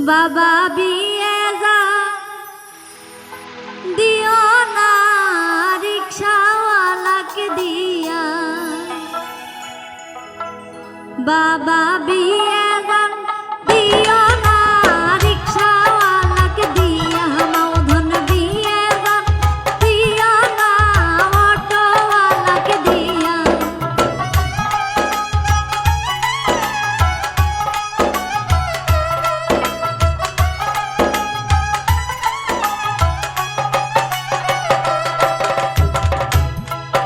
বাবা বিয়ে যা দিও না রিক্সাওয়ালাকে দিয়া, বাবা বিয়ে যা দিও না রিক্সাওয়ালাকে দিয়া, মৌধন বিয়ে যা দিও না অটোওয়ালাকে দিয়া।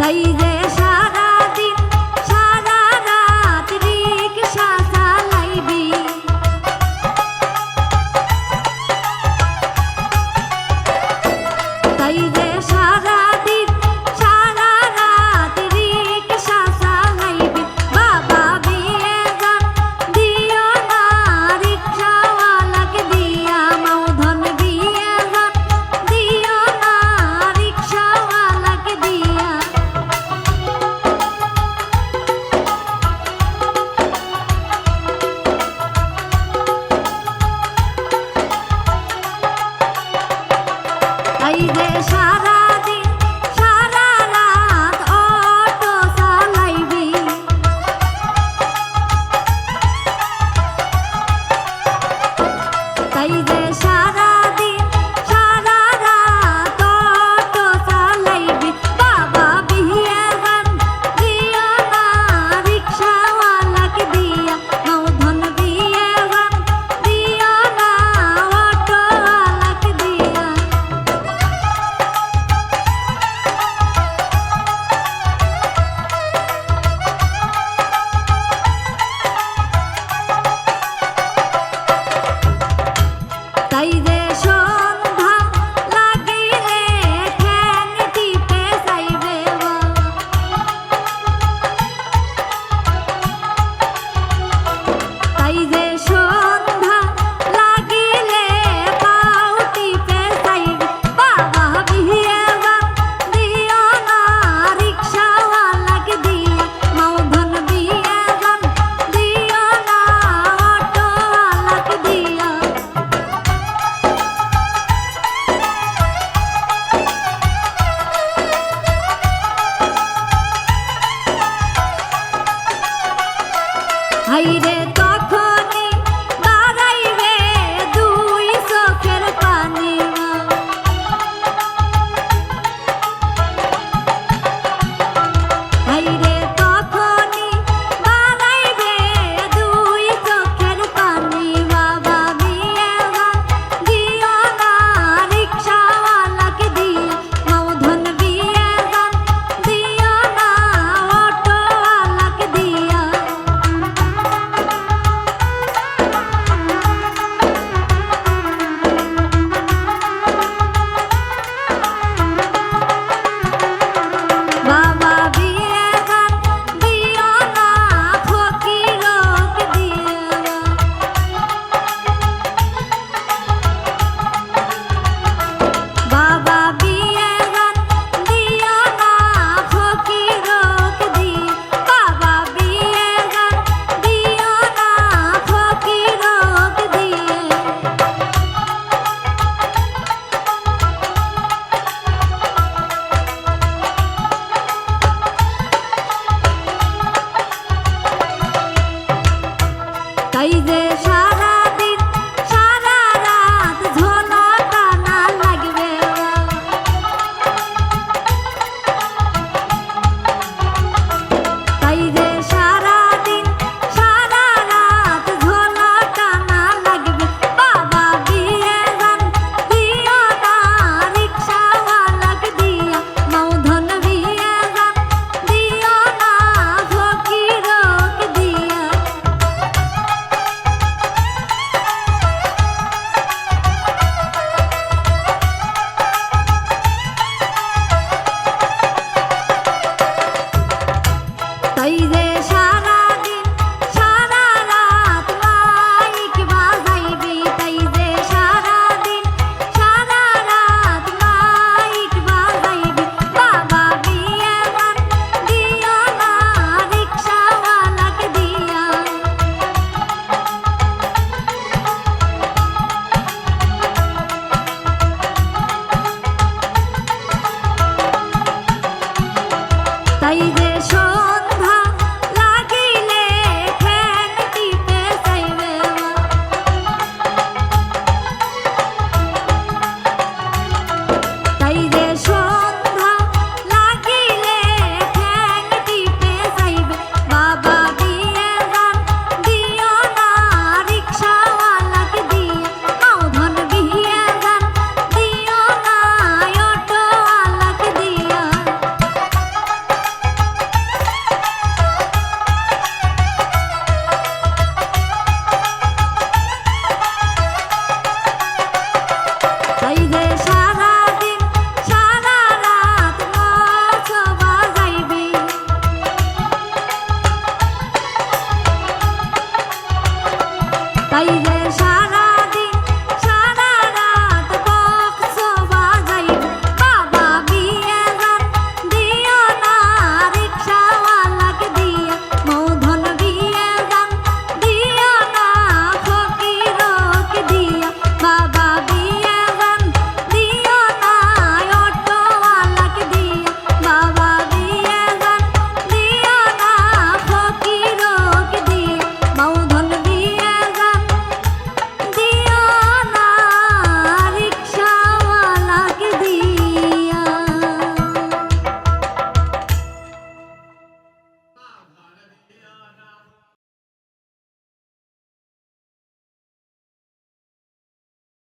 তাই যে সারাদিন সারা রাত রিক্সা চালাইবি, তাই যে সারাদিন সারা রাত রিক্সা চালাইবি, বাবা বিয়ে যা দিও না রিক্সাওয়ালাকে দিয়া, মৌধন বিয়ে যা দিও না রিক্সাওয়ালাকে দিয়া। তাই যে সারাদিন সারা রাত অটো চালাইবি, তাই যে সারাদিন সারা রাত অটো চালাইবি, বাবা বিয়ে যা দিও না রিক্সাওয়ালাকে দিয়া, মৌধন বিয়ে যা দিও না অটোওয়ালাকে দিয়া। তাই যে সন্ধ্যা লাগিলে ঠ্যাং টিপে যাইবে, তাই যে সন্ধ্যা লাগিলে পাও টিপে যাইবে, বাবা বিয়ে যা দিও না রিক্সাওয়ালাকে দিয়া, মৌধন বিয়ে যা দিও না অটোওয়ালাকে দিয়া। হাইরে তখনই বাড়াইবে দুই চোখের পানি, হাইরে তখনই বাড়াইবে দুই চোখের পানি, বাবা বিয়ে যা দিও না রিক্সাওয়ালাকে দিয়া, মৌধন বিয়ে যা দিও না অটোওয়ালাকে দিয়া। বাবা বিয়ে যা দিও না ফকিরকে দিয়া, বাবা বিয়ে যা দিও না ফকিরকে দিয়া, বাবা বিয়ে যা দিও না ফকিরকে দিয়া। তাই যে